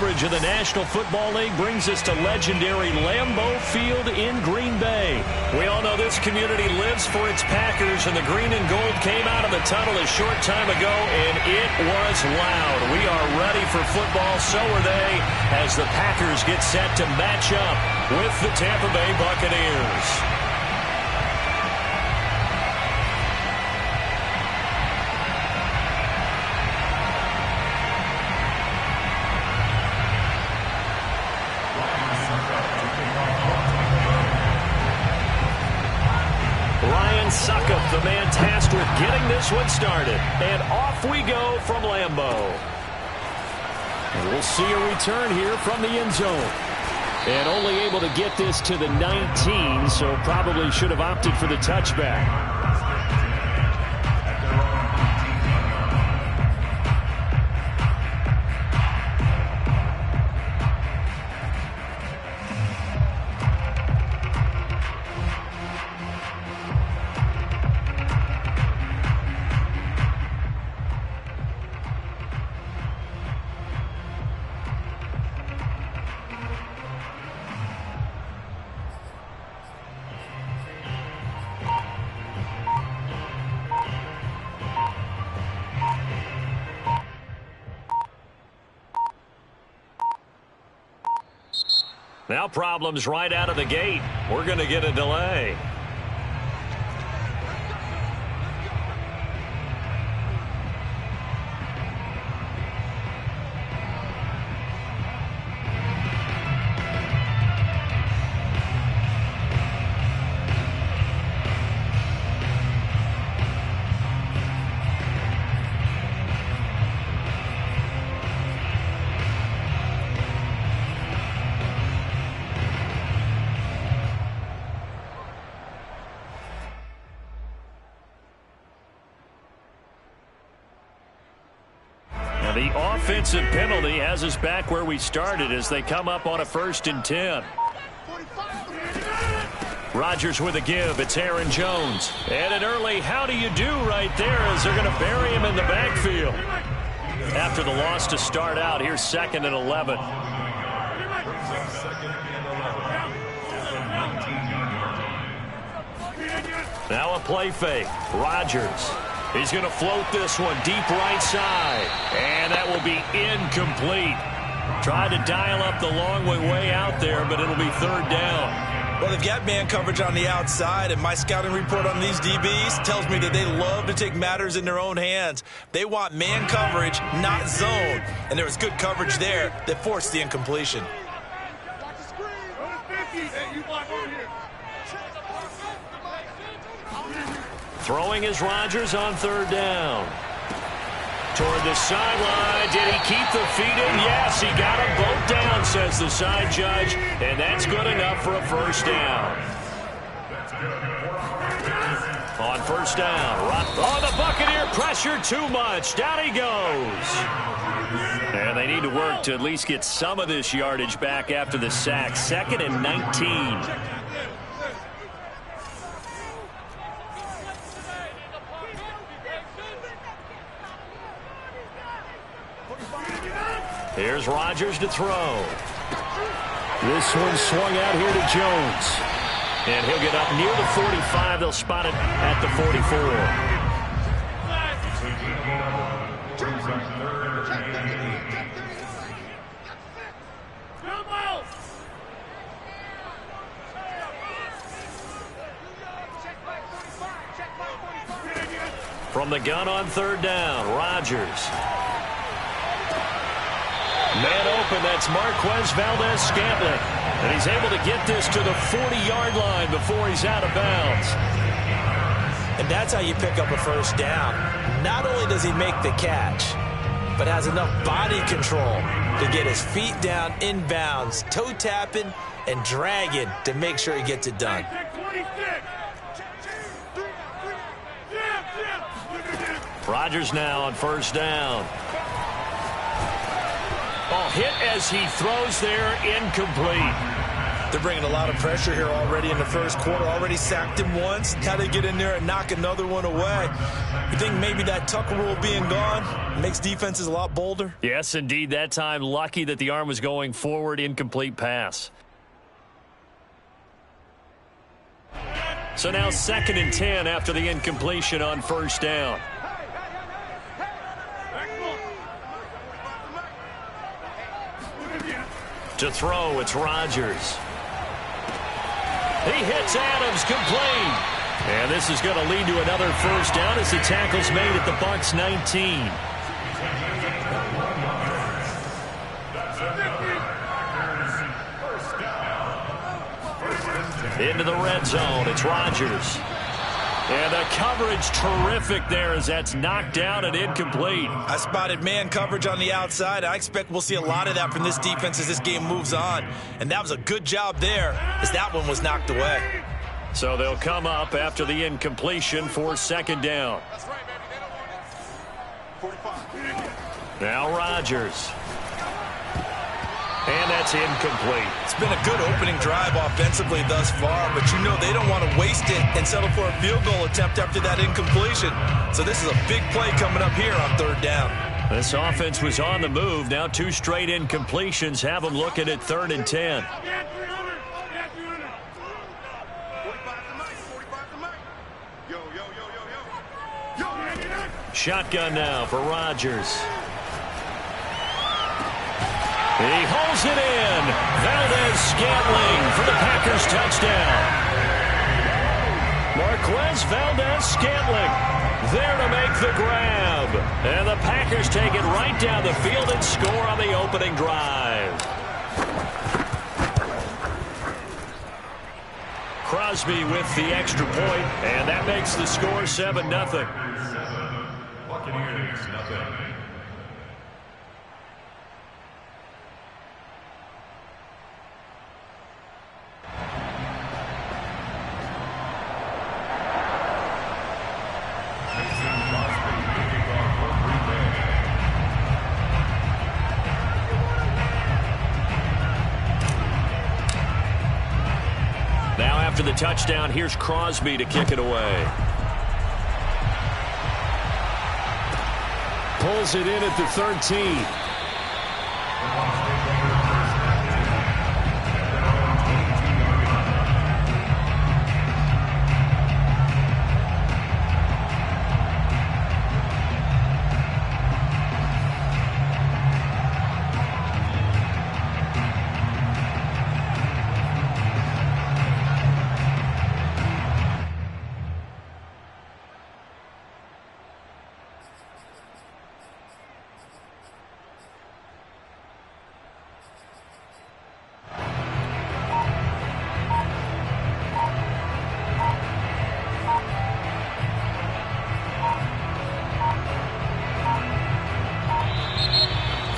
coverage of the National Football League brings us to legendary Lambeau Field in Green Bay. We all know this community lives for its Packers, and the green and gold came out of the tunnel a short time ago, and it was loud. We are ready for football, so are they, as the Packers get set to match up with the Tampa Bay Buccaneers. Suckup, the man tasked with getting this one started. And off we go from Lambeau. And we'll see a return here from the end zone. And only able to get this to the 19, so probably should have opted for the touchback. Now problems right out of the gate. We're going to get a delay. The offensive penalty has us back where we started as they come up on a 1st and 10. Rodgers with a give. It's Aaron Jones. And an early how do you do right there as they're going to bury him in the backfield. After the loss to start out, here's 2nd and 11. Now a play fake. Rodgers. He's going to float this one deep right side. And that will be incomplete. Tried to dial up the long way out there, but it'll be 3rd down. Well, they've got man coverage on the outside, and my scouting report on these DBs tells me that they love to take matters in their own hands. They want man coverage, not zone. And there was good coverage there that forced the incompletion. Throwing is Rodgers on 3rd down. Toward the sideline. Did he keep the feet in? Yes, he got them both down, says the side judge. And that's good enough for a 1st down. On 1st down. Oh, the Buccaneer pressure too much. Down he goes. And they need to work to at least get some of this yardage back after the sack. 2nd and 19. Here's Rodgers to throw. This one swung out here to Jones. And he'll get up near the 45. They'll spot it at the 44. From the gun on 3rd down, Rodgers. Man open, that's Marquez Valdez-Scantling. And he's able to get this to the 40-yard line before he's out of bounds. And that's how you pick up a 1st down. Not only does he make the catch, but has enough body control to get his feet down inbounds, toe tapping and dragging to make sure he gets it done. Rodgers now on 1st down. Ball hit as he throws there, incomplete. They're bringing a lot of pressure here already in the first quarter. Already sacked him once. Now they get in there and knock another one away. You think maybe that Tucker rule being gone makes defenses a lot bolder? Yes, indeed. That time, lucky that the arm was going forward. Incomplete pass. So now 2nd and 10 after the incompletion on first down. To throw, it's Rodgers. He hits Adams, complete. And this is going to lead to another first down as the tackle's made at the Bucs 19. Into the red zone, it's Rodgers. And the coverage terrific there as that's knocked down and incomplete. I spotted man coverage on the outside. I expect we'll see a lot of that from this defense as this game moves on. And that was a good job there as that one was knocked away. So they'll come up after the incompletion for 2nd down. Now Rodgers. And that's incomplete. It's been a good opening drive offensively thus far, but you know they don't want to waste it and settle for a field goal attempt after that incompletion. So this is a big play coming up here on 3rd down. This offense was on the move. Now 2 straight incompletions have them looking at 3rd and 10. Shotgun now for Rodgers. He holds it in. Valdez-Scantling for the Packers touchdown. Marquez Valdez-Scantling there to make the grab. And the Packers take it right down the field and score on the opening drive. Crosby with the extra point, and that makes the score 7-0. Buccaneers, nothing. Now after the touchdown, here's Crosby to kick it away. Pulls it in at the 13.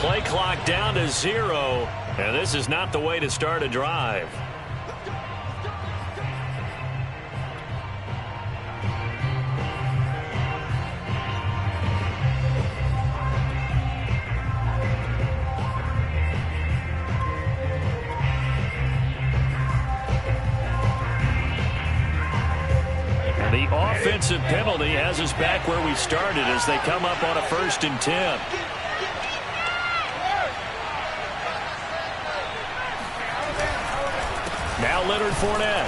Play clock down to 0, and this is not the way to start a drive. And the offensive penalty has us back where we started as they come up on a 1st and 10. Now Leonard Fournette.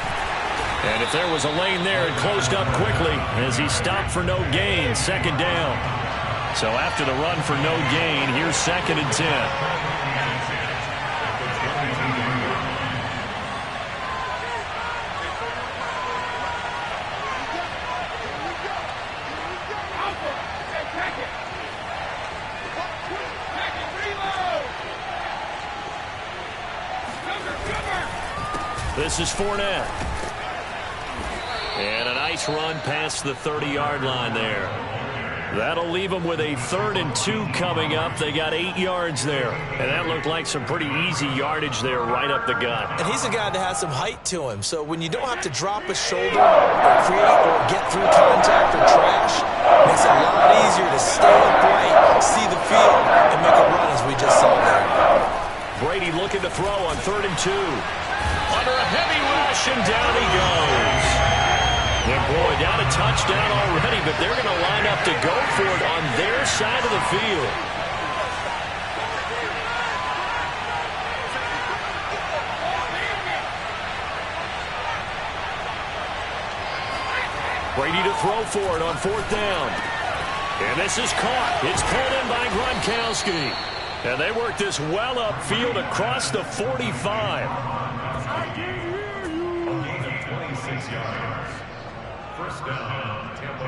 And if there was a lane there, it closed up quickly as he stopped for no gain. 2nd down. So after the run for no gain, here's 2nd and 10. This is Fournette. And a nice run past the 30-yard line there. That'll leave them with a 3rd and 2 coming up. They got 8 yards there. And that looked like some pretty easy yardage there right up the gut. And he's a guy that has some height to him. So when you don't have to drop a shoulder or create or get through contact or trash, it makes it a lot easier to stay upright, see the field, and make a run as we just saw there. Brady looking to throw on 3rd and 2. Under a heavy rush, and down he goes. And boy, down a touchdown already, but they're going to line up to go for it on their side of the field. Brady to throw for it on 4th down. And this is caught. It's pulled in by Gronkowski. And they work this well upfield across the 45. 26 yards. First down, Tampa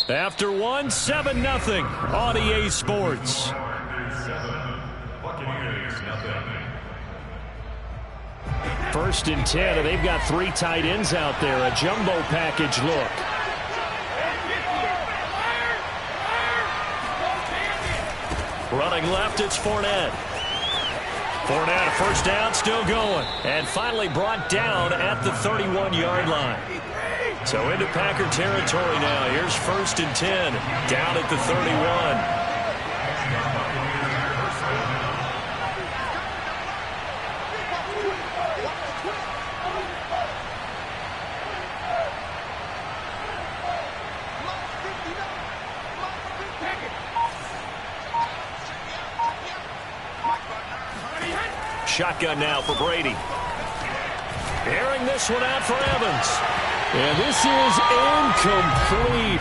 Bay. After one, 7-0 on EA Sports. 7, Buccaneers, nothing. 1st and 10, and they've got 3 tight ends out there. A jumbo package look. Running left, it's Fournette. Fournette, first down, still going. And finally brought down at the 31-yard line. So into Packer territory now. Here's 1st and 10, down at the 31. Shotgun now for Brady. Airing this one out for Evans. And this is incomplete.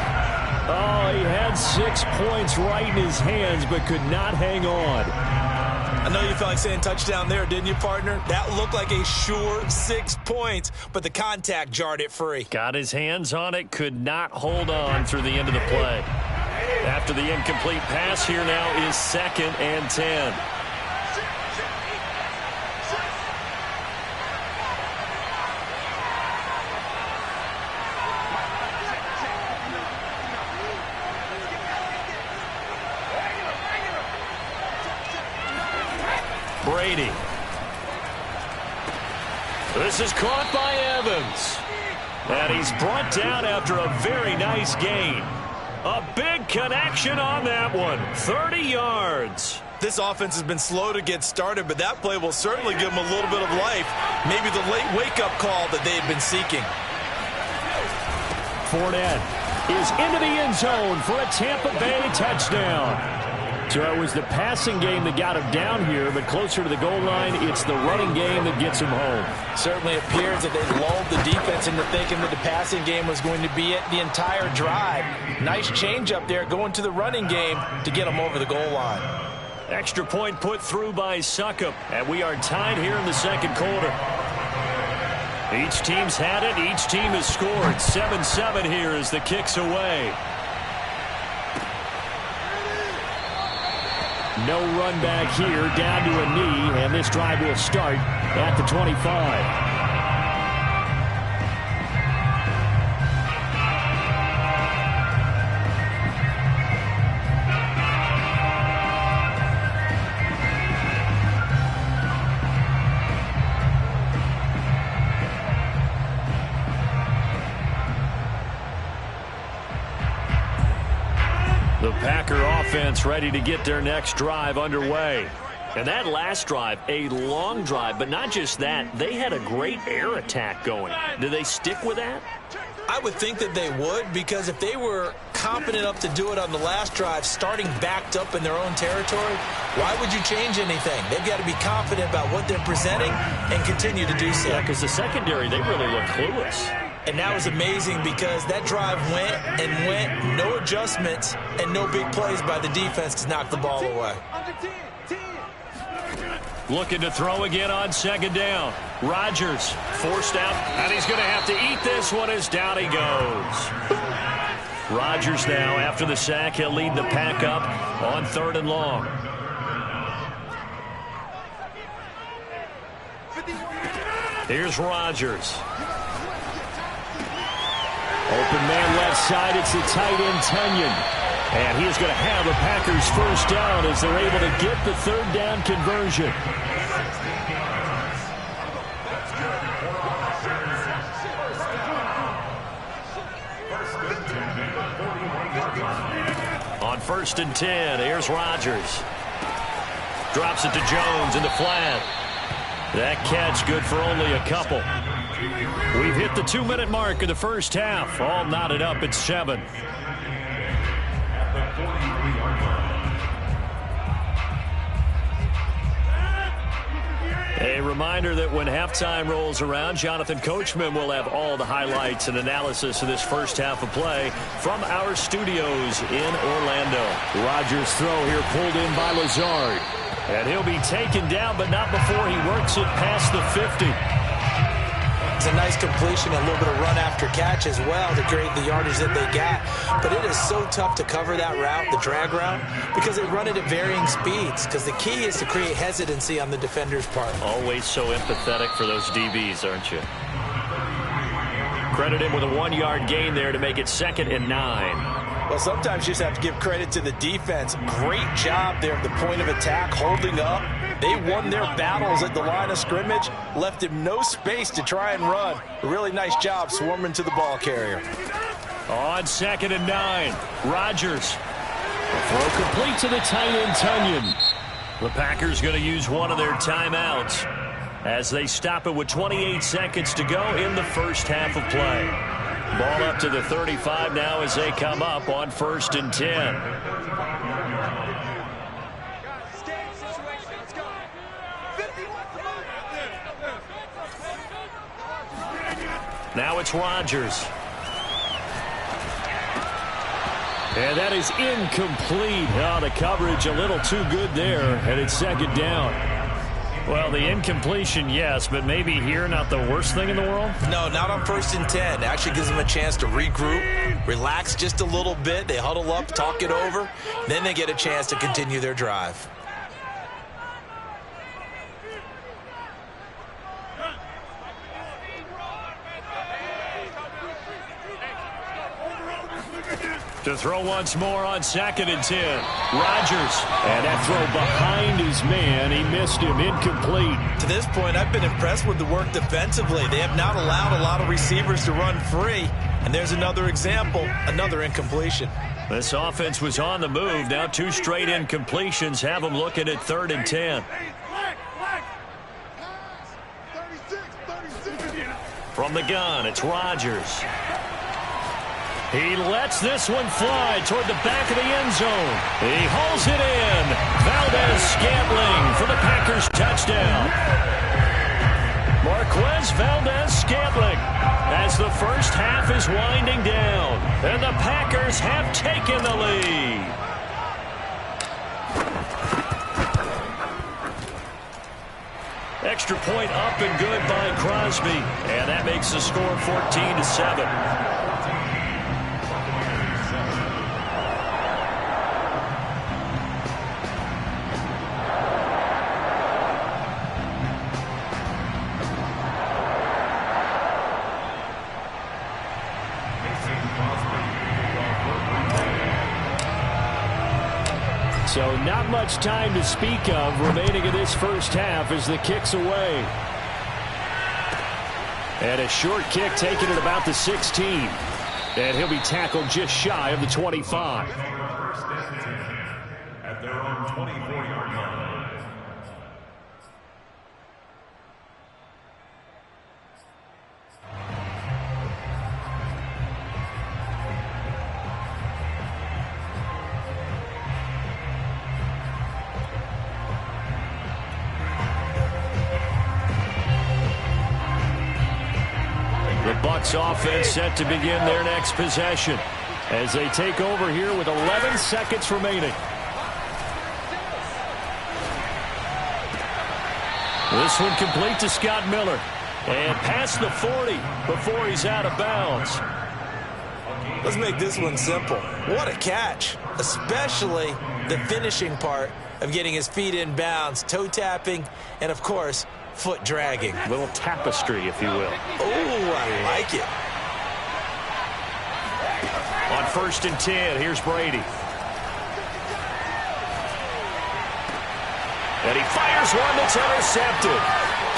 Oh, he had 6 points right in his hands, but could not hang on. I know you felt like saying touchdown there, didn't you, partner? That looked like a sure 6 points, but the contact jarred it free. Got his hands on it, could not hold on through the end of the play. After the incomplete pass, here now is 2nd and 10. Brady. This is caught by Evans. And he's brought down after a very nice gain. A big connection on that one. 30 yards. This offense has been slow to get started, but that play will certainly give them a little bit of life. Maybe the late wake-up call that they had been seeking. Fournette is into the end zone for a Tampa Bay touchdown. So it was the passing game that got him down here, but closer to the goal line, it's the running game that gets him home. Certainly appears that they lulled the defense into thinking that the passing game was going to be it the entire drive. Nice change up there going to the running game to get them over the goal line. Extra point put through by Succop, and we are tied here in the 2nd quarter. Each team's had it. Each team has scored. 7-7 here as the kick's away. No run back here, down to a knee, and this drive will start at the 25. The Packer offense ready to get their next drive underway. And that last drive, a long drive, but not just that. They had a great air attack going. Do they stick with that? I would think that they would, because if they were confident enough to do it on the last drive, starting backed up in their own territory, why would you change anything? They've got to be confident about what they're presenting and continue to do so. Yeah, because the secondary, they really look clueless. And that was amazing because that drive went and went, no adjustments and no big plays by the defense to knock the ball away. Looking to throw again on 2nd down. Rodgers forced out, and he's going to have to eat this one as down he goes. Rodgers now, after the sack, he'll lead the pack up on 3rd and long. Here's Rodgers. Open man left side, it's the tight end Tunyon. And he is going to have a Packers first down as they're able to get the 3rd down conversion. On 1st and 10, here's Rodgers. Drops it to Jones in the flat. That catch good for only a couple. We've hit the 2-minute mark in the first half. All knotted up at 7. A reminder that when halftime rolls around, Jonathan Coachman will have all the highlights and analysis of this first half of play from our studios in Orlando. Rodgers' throw here pulled in by Lazard. And he'll be taken down, but not before he works it past the 50. It's a nice completion, a little bit of run after catch as well to create the yardage that they got. But it is so tough to cover that route, the drag route, because they run it at varying speeds. Because the key is to create hesitancy on the defender's part. Always so empathetic for those DBs, aren't you? Credit him with a 1-yard gain there to make it 2nd and 9. Well, sometimes you just have to give credit to the defense. Great job there at the point of attack, holding up. They won their battles at the line of scrimmage, left him no space to try and run. A really nice job swarming to the ball carrier. On 2nd and 9, Rodgers. Throw complete to the tight end, Tunyon. The Packers going to use one of their timeouts as they stop it with 28 seconds to go in the first half of play. Ball up to the 35 now as they come up on 1st and 10. Now it's Rodgers. And that is incomplete. Oh, the coverage a little too good there, and it's 2nd down. Well, the incompletion, yes, but maybe here not the worst thing in the world? No, not on 1st and 10. It actually gives them a chance to regroup, relax just a little bit. They huddle up, talk it over. Then they get a chance to continue their drive. To throw once more on 2nd and 10. Rodgers. And that throw behind his man. He missed him. Incomplete. To this point, I've been impressed with the work defensively. They have not allowed a lot of receivers to run free. And there's another example, another incompletion. This offense was on the move. Now 2 straight incompletions have them looking at 3rd and 10. From the gun, it's Rodgers. He lets this one fly toward the back of the end zone. He hauls it in. Valdez-Scantling for the Packers touchdown. Marquez Valdez-Scantling as the first half is winding down. And the Packers have taken the lead. Extra point up and good by Crosby. And that makes the score 14-7. So not much time to speak of remaining in this first half as the kick's away. And a short kick taken at about the 16. And he'll be tackled just shy of the 25. At their own 24-yard line. Bucs offense set to begin their next possession as they take over here with 11 seconds remaining. This one complete to Scott Miller and past the 40 before he's out of bounds. Let's make this one simple. What a catch, especially the finishing part of getting his feet in bounds, toe tapping, and of course, foot dragging. A little tapestry, if you will. Oh, I like it. On 1st and 10, here's Brady. And he fires one that's intercepted.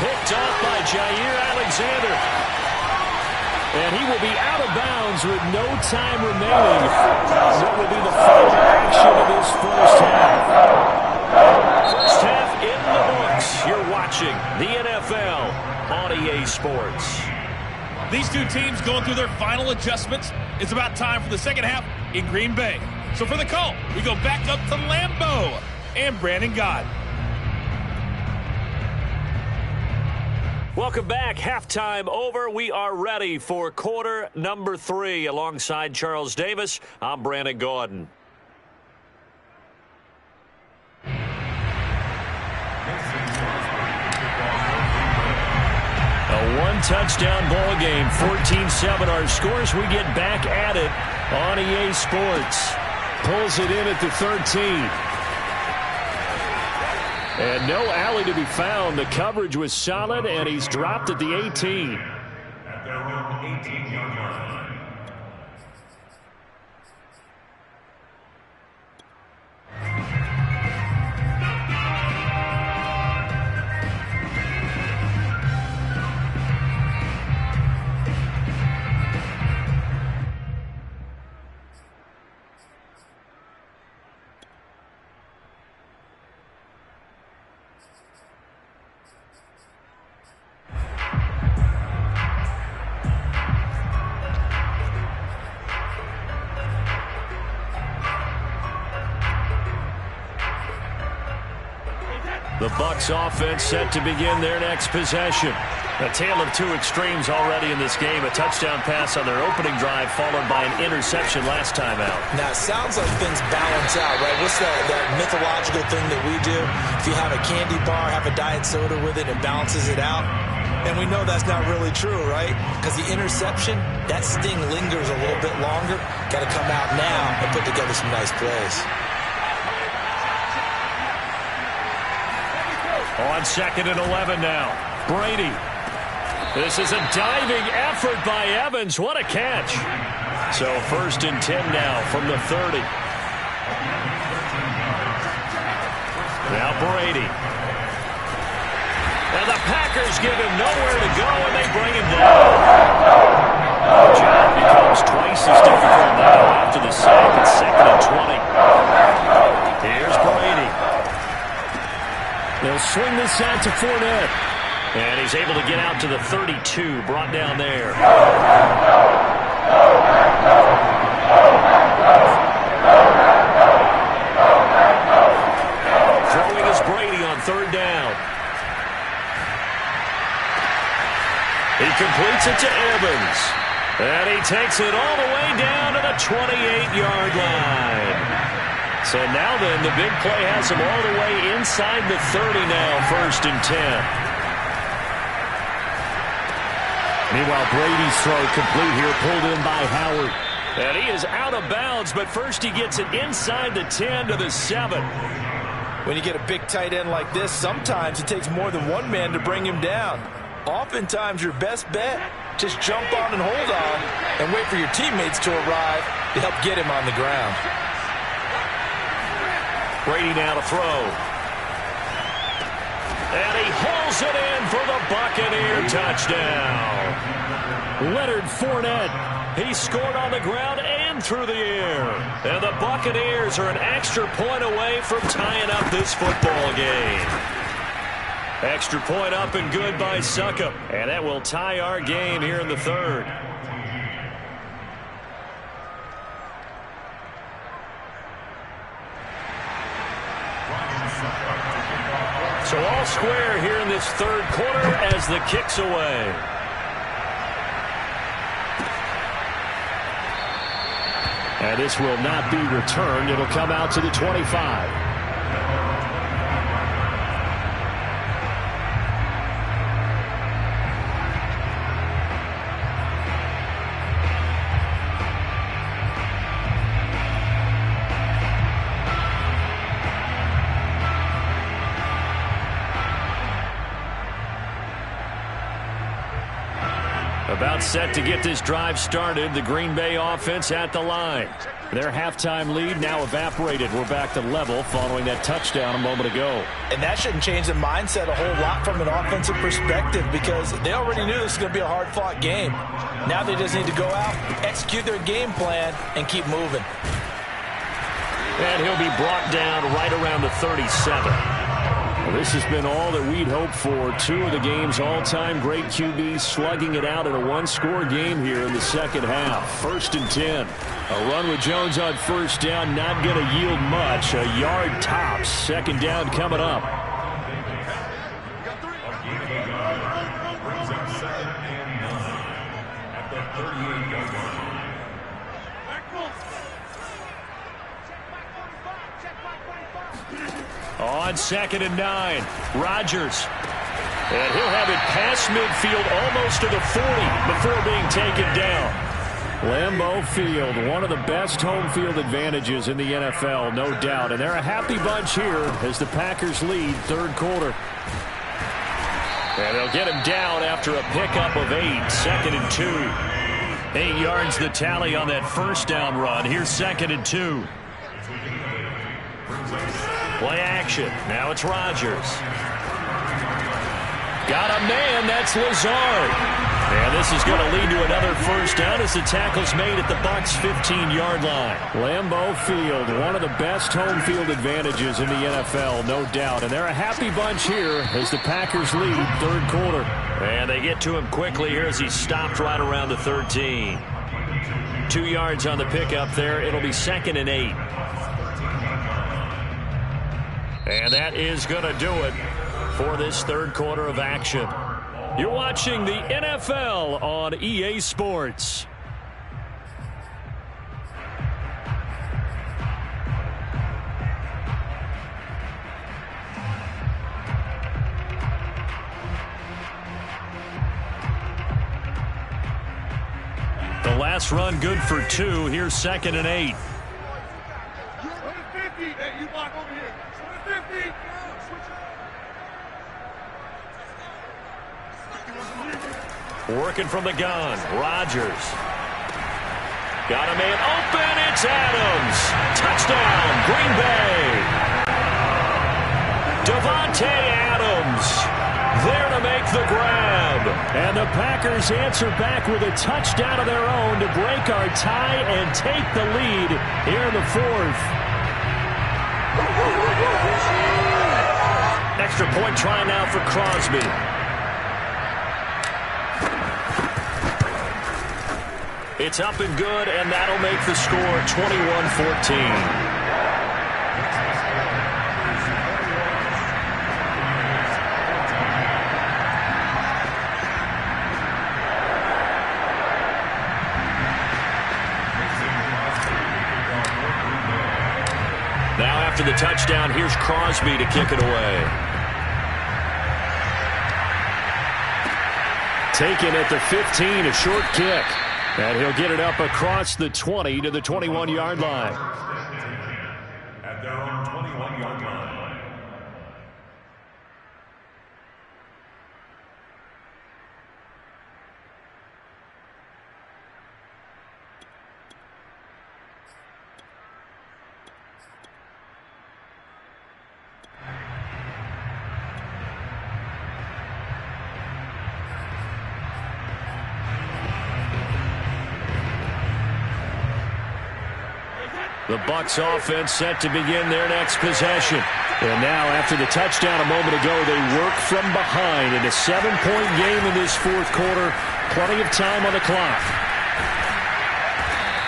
Picked off by Jair Alexander. And he will be out of bounds with no time remaining. What will be the final action possession of this first half. First half in the books. You're watching the NFL on EA Sports. These two teams going through their final adjustments. It's about time for the second half in Green Bay. So for the call, we go back up to Lambeau and Brandon Gaudin. Welcome back. Halftime over. We are ready for quarter number 3. Alongside Charles Davis, I'm Brandon Gaudin. A one-touchdown ball game, 14-7 our scores. We get back at it on EA Sports. Pulls it in at the 13. And no alley to be found. The coverage was solid, and he's dropped at the 18. At their own 18-yard line. The Bucs offense set to begin their next possession. A tale of two extremes already in this game. A touchdown pass on their opening drive followed by an interception last time out. Now, it sounds like things balance out, right? What's that mythological thing that we do? If you have a candy bar, have a diet soda with it, it balances it out. And we know that's not really true, right? Because the interception, that sting lingers a little bit longer. Got to come out now and put together some nice plays. On 2nd and 11 now. Brady. This is a diving effort by Evans. What a catch. So 1st and 10 now from the 30. Now Brady. And the Packers give him nowhere to go, and they bring him down. The job becomes twice as difficult now after the sack. It's 2nd and 20. Here's Brady. They'll swing this out to Fournette. And he's able to get out to the 32, brought down there. Throwing is Brady on 3rd down. He completes it to Evans. And he takes it all the way down to the 28-yard line. So now then, the big play has him all the way inside the 30 now, 1st and 10. Meanwhile, Brady's throw complete here, pulled in by Howard. And he is out of bounds, but first he gets it inside the 10 to the 7. When you get a big tight end like this, sometimes it takes more than one man to bring him down. Oftentimes, your best bet, just jump on and hold on and wait for your teammates to arrive to help get him on the ground. Brady now to throw. And he hauls it in for the Buccaneer touchdown. Leonard Fournette. He scored on the ground and through the air. And the Buccaneers are an extra point away from tying up this football game. Extra point up and good by Succop. And that will tie our game here in the 3rd. So all square here in this 3rd quarter as the kick's away. And this will not be returned. It'll come out to the 25. About set to get this drive started. The Green Bay offense at the line. Their halftime lead now evaporated. We're back to level following that touchdown a moment ago. And that shouldn't change the mindset a whole lot from an offensive perspective because they already knew this was going to be a hard-fought game. Now they just need to go out, execute their game plan, and keep moving. And he'll be brought down right around the 37. Well, this has been all that we'd hoped for. Two of the game's all-time great QBs slugging it out in a one-score game here in the second half. 1st and 10. A run with Jones on first down, not going to yield much. A yard tops. Second down coming up. On 2nd and 9, Rodgers. And he'll have it past midfield almost to the 40 before being taken down. Lambeau Field, one of the best home field advantages in the NFL, no doubt. And they're a happy bunch here as the Packers lead third quarter. And they'll get him down after a pickup of 8, 2nd and 2. 8 yards the tally on that first down run. Here's 2nd and 2. Play action. Now it's Rodgers. Got a man. That's Lazard. And this is going to lead to another first down as the tackle's made at the Bucs' 15-yard line. Lambeau Field, one of the best home field advantages in the NFL, no doubt. And they're a happy bunch here as the Packers lead third quarter. And they get to him quickly here as he stopped right around the 13. 2 yards on the pickup there. It'll be 2nd and 8. And that is going to do it for this third quarter of action. You're watching the NFL on EA Sports. The last run good for 2. Here's 2nd and 8. Working from the gun, Rodgers. Got a man open, it's Adams. Touchdown, Green Bay. Davante Adams there to make the grab. And the Packers answer back with a touchdown of their own to break our tie and take the lead here in the fourth. Extra point try now for Crosby. It's up and good, and that'll make the score 21-14. Now after the touchdown, here's Crosby to kick it away. Taken at the 15, a short kick. And he'll get it up across the 20 to the 21-yard line. At their own 21-yard line. The Bucs offense set to begin their next possession. And now, after the touchdown a moment ago, they work from behind in a 7-point game in this fourth quarter. Plenty of time on the clock.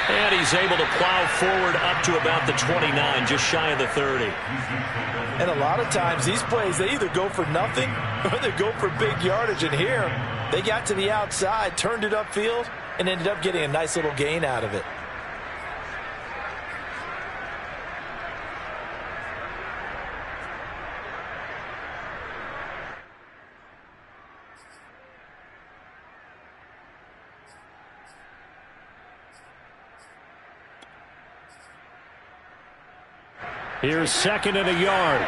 And he's able to plow forward up to about the 29, just shy of the 30. And a lot of times, these plays, they either go for nothing or they go for big yardage. And here, they got to the outside, turned it upfield, and ended up getting a nice little gain out of it. Here's 2nd and a yard.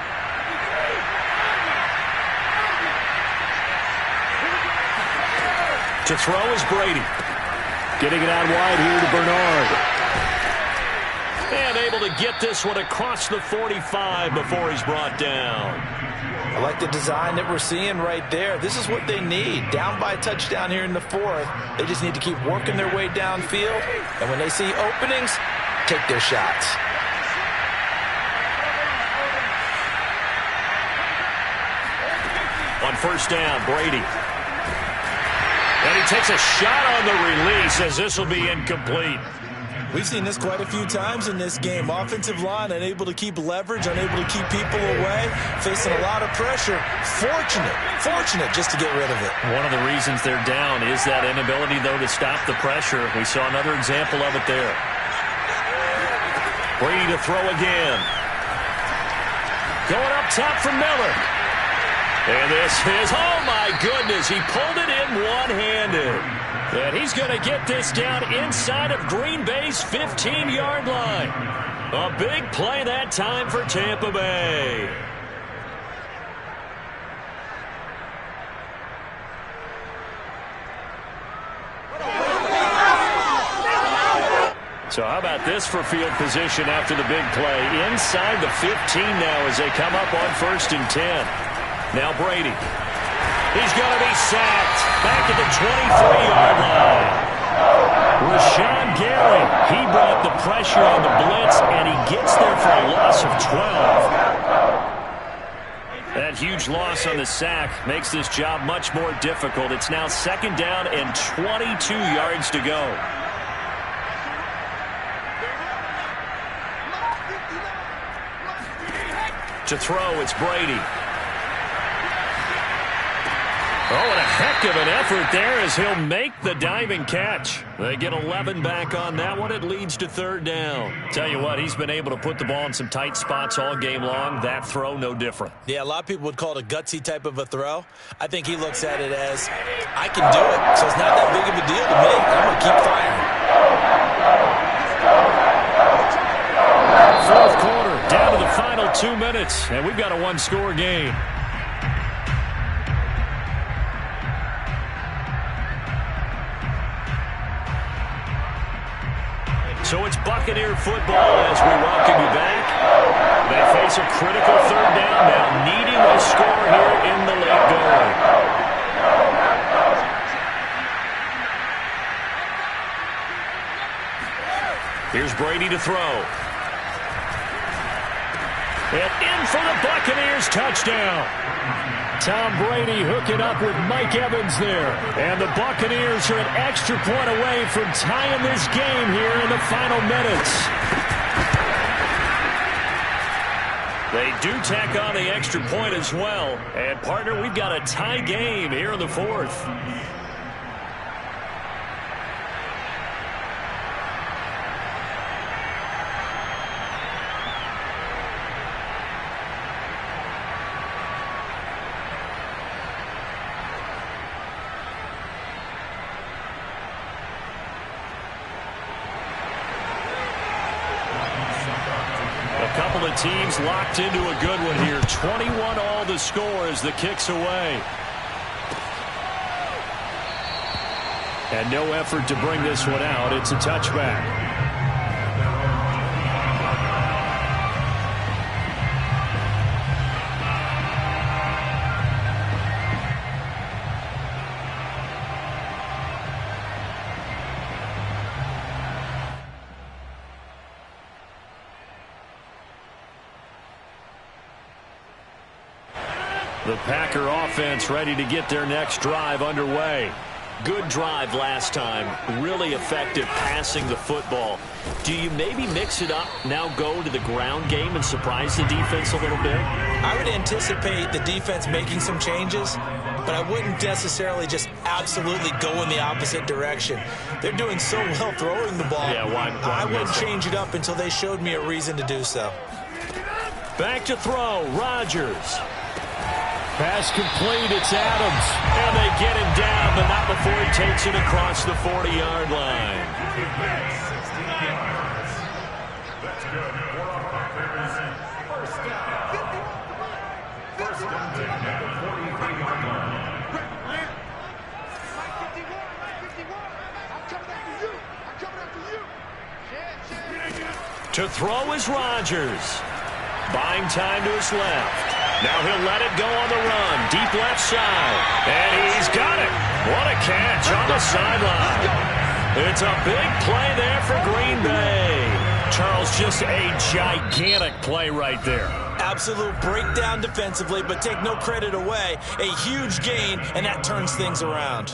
To throw is Brady. Getting it out wide here to Bernard. And able to get this one across the 45 before he's brought down. I like the design that we're seeing right there. This is what they need. Down by a touchdown here in the fourth. They just need to keep working their way downfield. And when they see openings, take their shots. On first down, Brady. And he takes a shot on the release as this will be incomplete. We've seen this quite a few times in this game. Offensive line unable to keep leverage, unable to keep people away, facing a lot of pressure. Fortunate just to get rid of it. One of the reasons they're down is that inability, though, to stop the pressure. We saw another example of it there. Brady to throw again. Going up top for Miller. And this is, oh my goodness, he pulled it in one-handed. And he's going to get this down inside of Green Bay's 15-yard line. A big play that time for Tampa Bay. So how about this for field position after the big play? Inside the 15 now as they come up on 1st and 10. Now Brady. He's going to be sacked back at the 23-yard line. Rashawn Gary, he brought the pressure on the blitz, and he gets there for a loss of 12. That huge loss on the sack makes this job much more difficult. It's now 2nd down and 22 yards to go. To throw, it's Brady. Oh, and a heck of an effort there as he'll make the diving catch. They get 11 back on that one. It leads to 3rd down. Tell you what, he's been able to put the ball in some tight spots all game long. That throw, no different. Yeah, a lot of people would call it a gutsy type of a throw. I think he looks at it as, I can do it, so it's not that big of a deal to me. I'm going to keep firing. 4th quarter, down to the final 2 minutes, and we've got a one-score game. So it's Buccaneer football as we welcome you back. They face a critical 3rd down now, needing a score here in the late going. Here's Brady to throw. And in for the Buccaneers touchdown. Tom Brady hooking up with Mike Evans there. And the Buccaneers are an extra point away from tying this game here in the final minutes. They do tack on the extra point as well. And, partner, we've got a tie game here in the 4th. Teams locked into a good one here. 21-all the score as the kick's away. And no effort to bring this one out. It's a touchback. The Packer offense ready to get their next drive underway. Good drive last time. Really effective passing the football. Do you maybe mix it up, now go to the ground game and surprise the defense a little bit? I would anticipate the defense making some changes, but I wouldn't necessarily just absolutely go in the opposite direction. They're doing so well throwing the ball. Yeah, why I wouldn't change it up until they showed me a reason to do so. Back to throw, Rodgers. Pass complete, it's Adams. And they get him down, but not before he takes it across the 40-yard line. That's good. First down. First down taken at the 43-yard line. To throw is Rodgers. Buying time to his left. Now he'll let it go on the run. Deep left side. And he's got it. What a catch on the sideline. It's a big play there for Green Bay. Charles, just a gigantic play right there. Absolute breakdown defensively, but take no credit away. A huge gain, and that turns things around.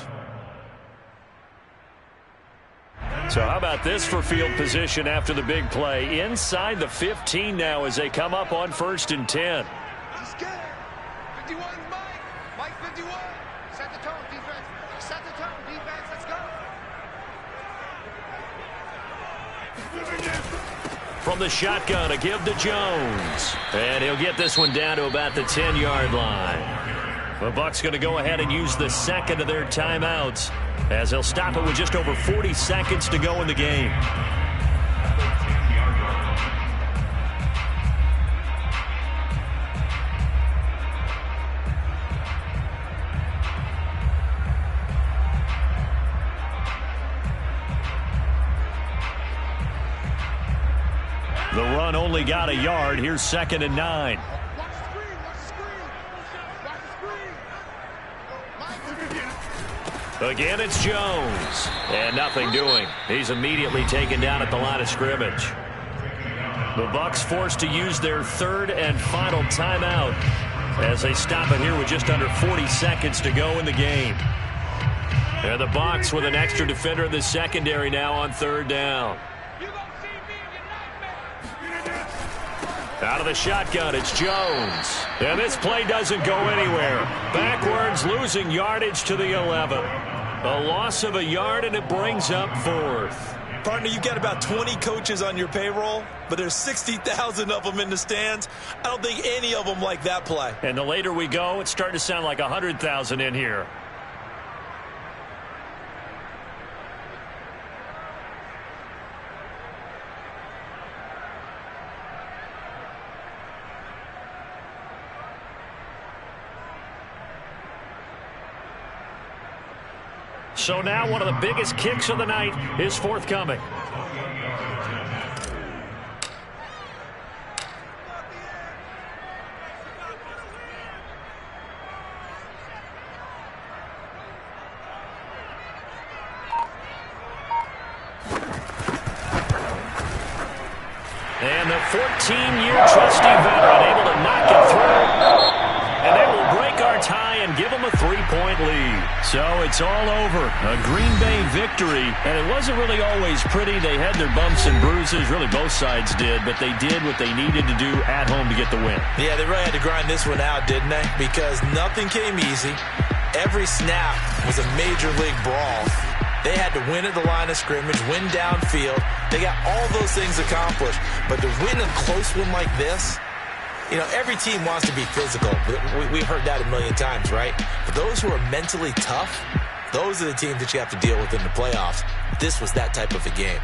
So how about this for field position after the big play? Inside the 15 now as they come up on 1st and 10. He's good. 51, Mike 51. Set the tone, defense. Set the tone, defense. Let's go. From the shotgun, a give to Jones. And he'll get this one down to about the 10-yard line. The Bucs going to go ahead and use the second of their timeouts, as they'll stop it with just over 40 seconds to go in the game. The run only got a yard. Here's 2nd and 9. Watch the screen. Watch the screen. Watch the screen. Again, it's Jones. And nothing doing. He's immediately taken down at the line of scrimmage. The Bucs forced to use their 3rd and final timeout as they stop it here with just under 40 seconds to go in the game. And the Bucs with an extra defender in the secondary now on 3rd down. Out of the shotgun, it's Jones. And this play doesn't go anywhere. Backwards, losing yardage to the 11. A loss of a yard, and it brings up 4th. Partner, you've got about 20 coaches on your payroll, but there's 60,000 of them in the stands. I don't think any of them like that play. And the later we go, it's starting to sound like 100,000 in here. So now one of the biggest kicks of the night is forthcoming. And the 14-year trusty veteran able to knock it through. And they will break our tie and give them a 3-point lead. So it's all over. A Green Bay victory. And it wasn't really always pretty. They had their bumps and bruises. Really, both sides did. But they did what they needed to do at home to get the win. Yeah, they really had to grind this one out, didn't they? Because nothing came easy. Every snap was a major league brawl. They had to win at the line of scrimmage, win downfield. They got all those things accomplished. But to win a close one like this, you know, every team wants to be physical. We've heard that a million times, right? But those who are mentally tough, those are the teams that you have to deal with in the playoffs. This was that type of a game.